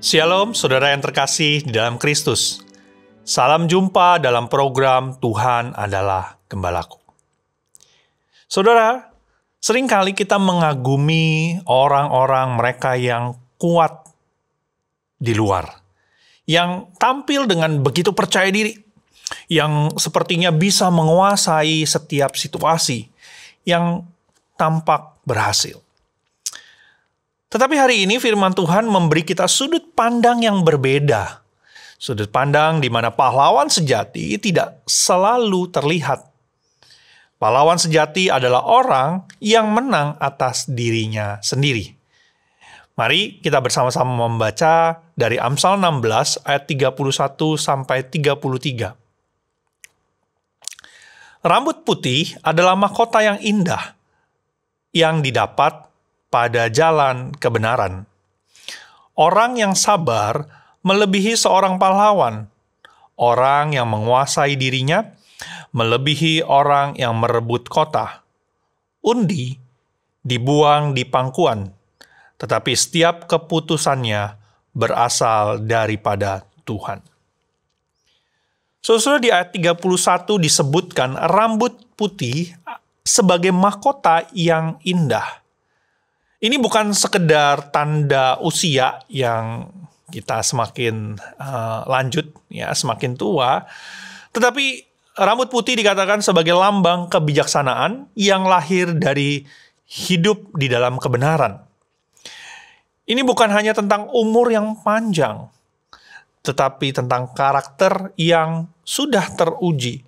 Shalom, saudara yang terkasih di dalam Kristus. Salam jumpa dalam program Tuhan adalah Gembalaku. Saudara, seringkali kita mengagumi orang-orang mereka yang kuat di luar, yang tampil dengan begitu percaya diri, yang sepertinya bisa menguasai setiap situasi, yang tampak berhasil. Tetapi hari ini firman Tuhan memberi kita sudut pandang yang berbeda. Sudut pandang di mana pahlawan sejati tidak selalu terlihat. Pahlawan sejati adalah orang yang menang atas dirinya sendiri. Mari kita bersama-sama membaca dari Amsal 16 ayat 31 sampai 33. Rambut putih adalah mahkota yang indah yang didapat pada jalan kebenaran. Orang yang sabar melebihi seorang pahlawan. Orang yang menguasai dirinya melebihi orang yang merebut kota. Undi dibuang di pangkuan, tetapi setiap keputusannya berasal daripada Tuhan. Saudara, di ayat 31 disebutkan rambut putih sebagai mahkota yang indah. Ini bukan sekedar tanda usia yang kita semakin lanjut, ya, semakin tua, tetapi rambut putih dikatakan sebagai lambang kebijaksanaan yang lahir dari hidup di dalam kebenaran. Ini bukan hanya tentang umur yang panjang, tetapi tentang karakter yang sudah teruji,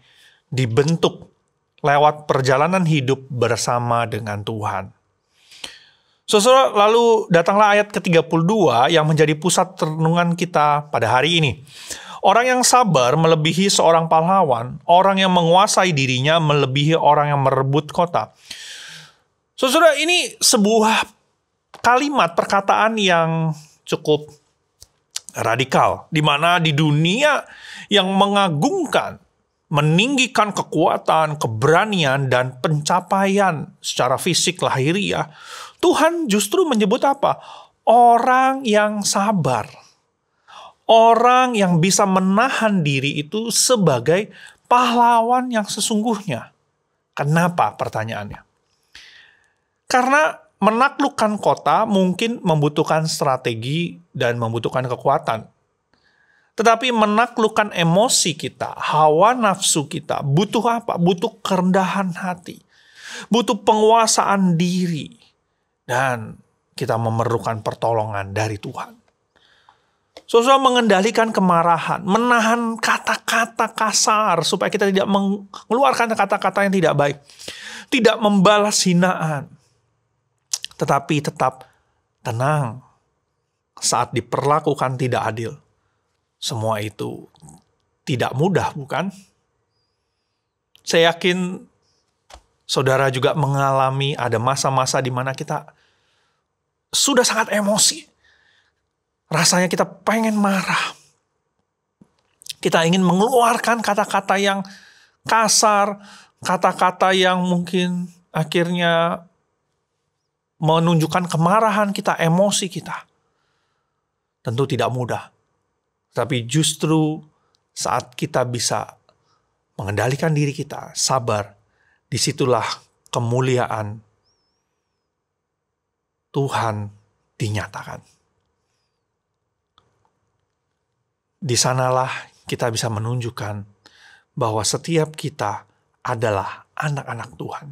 dibentuk lewat perjalanan hidup bersama dengan Tuhan. Saudara, lalu datanglah ayat ke-32 yang menjadi pusat renungan kita pada hari ini. Orang yang sabar melebihi seorang pahlawan, orang yang menguasai dirinya melebihi orang yang merebut kota. Saudara, ini sebuah kalimat perkataan yang cukup radikal, di mana di dunia yang mengagungkan, meninggikan kekuatan, keberanian, dan pencapaian secara fisik lahiriah, Tuhan justru menyebut apa? Orang yang sabar. Orang yang bisa menahan diri itu sebagai pahlawan yang sesungguhnya. Kenapa pertanyaannya? Karena menaklukkan kota mungkin membutuhkan strategi dan membutuhkan kekuatan. Tetapi menaklukkan emosi kita, hawa nafsu kita, butuh apa? Butuh kerendahan hati. Butuh penguasaan diri. Dan kita memerlukan pertolongan dari Tuhan. Saudara, mengendalikan kemarahan, menahan kata-kata kasar supaya kita tidak mengeluarkan kata-kata yang tidak baik. Tidak membalas hinaan. Tetapi tetap tenang saat diperlakukan tidak adil. Semua itu tidak mudah, bukan? Saya yakin saudara juga mengalami ada masa-masa di mana kita sudah sangat emosi. Rasanya kita pengen marah. Kita ingin mengeluarkan kata-kata yang kasar, kata-kata yang mungkin akhirnya menunjukkan kemarahan kita, emosi kita. Tentu tidak mudah. Tapi justru saat kita bisa mengendalikan diri kita, sabar, disitulah kemuliaan Tuhan dinyatakan. Di sanalah kita bisa menunjukkan bahwa setiap kita adalah anak-anak Tuhan.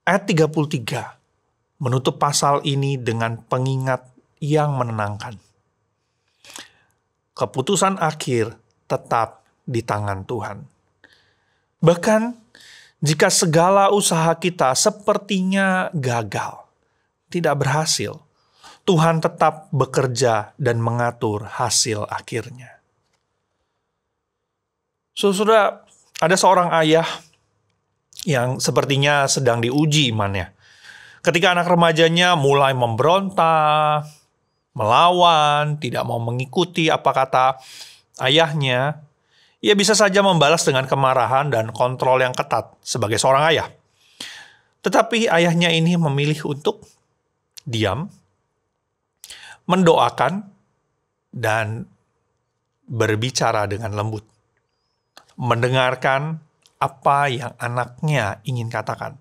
Ayat 33 menutup pasal ini dengan pengingat yang menenangkan. Keputusan akhir tetap di tangan Tuhan. Bahkan jika segala usaha kita sepertinya gagal, tidak berhasil, Tuhan tetap bekerja dan mengatur hasil akhirnya. Saudara, ada seorang ayah yang sepertinya sedang diuji imannya. Ketika anak remajanya mulai memberontak, melawan, tidak mau mengikuti apa kata ayahnya, ia bisa saja membalas dengan kemarahan dan kontrol yang ketat sebagai seorang ayah. Tetapi ayahnya ini memilih untuk diam, mendoakan, dan berbicara dengan lembut. Mendengarkan apa yang anaknya ingin katakan.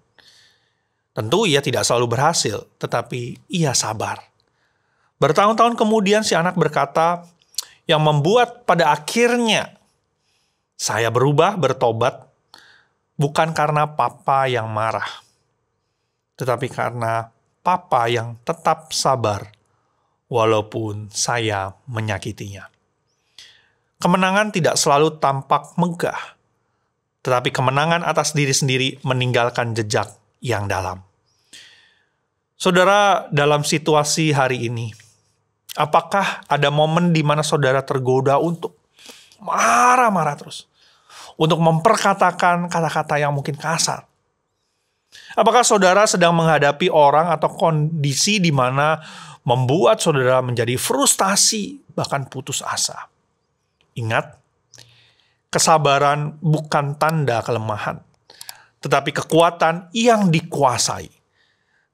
Tentu ia tidak selalu berhasil, tetapi ia sabar. Bertahun-tahun kemudian si anak berkata, yang membuat pada akhirnya saya bertobat, bukan karena papa yang marah, tetapi karena papa yang tetap sabar, walaupun saya menyakitinya. Kemenangan tidak selalu tampak megah, tetapi kemenangan atas diri sendiri meninggalkan jejak yang dalam. Saudara, dalam situasi hari ini, apakah ada momen di mana saudara tergoda untuk marah-marah terus? Untuk memperkatakan kata-kata yang mungkin kasar? Apakah saudara sedang menghadapi orang atau kondisi di mana membuat saudara menjadi frustasi, bahkan putus asa? Ingat, kesabaran bukan tanda kelemahan, tetapi kekuatan yang dikuasai.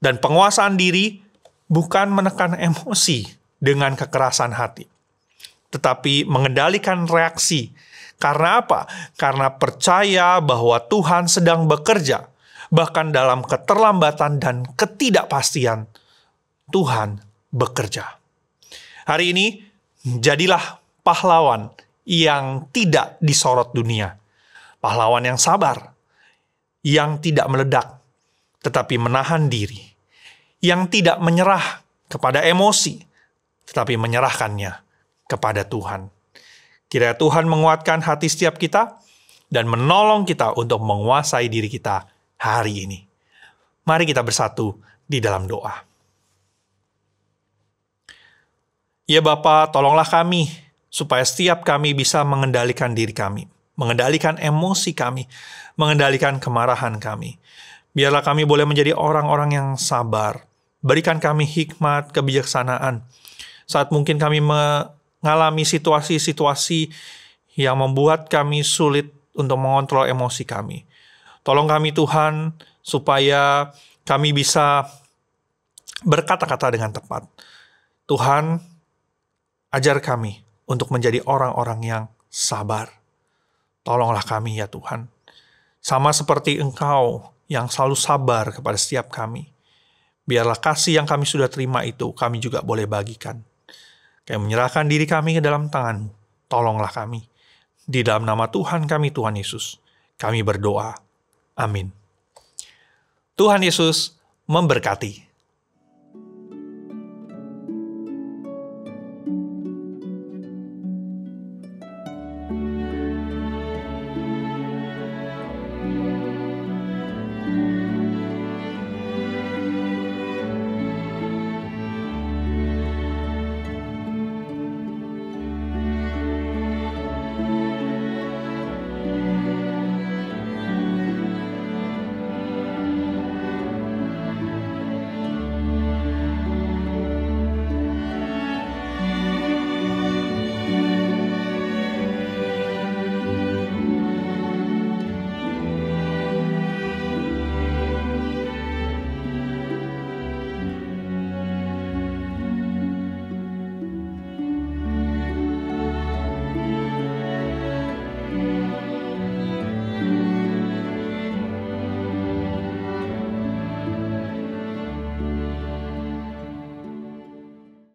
Dan penguasaan diri bukan menekan emosi dengan kekerasan hati, tetapi mengendalikan reaksi. Karena apa? Karena percaya bahwa Tuhan sedang bekerja, bahkan dalam keterlambatan dan ketidakpastian, Tuhan bekerja. Hari ini, jadilah pahlawan yang tidak disorot dunia. Pahlawan yang sabar, yang tidak meledak, tetapi menahan diri. Yang tidak menyerah kepada emosi, tetapi menyerahkannya kepada Tuhan. Kiranya Tuhan menguatkan hati setiap kita dan menolong kita untuk menguasai diri kita hari ini. Mari kita bersatu di dalam doa. Ya Bapa, tolonglah kami supaya setiap kami bisa mengendalikan diri kami, mengendalikan emosi kami, mengendalikan kemarahan kami. Biarlah kami boleh menjadi orang-orang yang sabar. Berikan kami hikmat, kebijaksanaan. Saat mungkin kami mengalami situasi-situasi yang membuat kami sulit untuk mengontrol emosi kami. Tolong kami Tuhan, supaya kami bisa berkata-kata dengan tepat. Tuhan, ajar kami untuk menjadi orang-orang yang sabar. Tolonglah kami ya Tuhan. Sama seperti Engkau yang selalu sabar kepada setiap kami. Biarlah kasih yang kami sudah terima itu kami juga boleh bagikan. Kami menyerahkan diri kami ke dalam tangan-Mu. Tolonglah kami. Di dalam nama Tuhan kami, Tuhan Yesus, kami berdoa. Amin. Tuhan Yesus memberkati.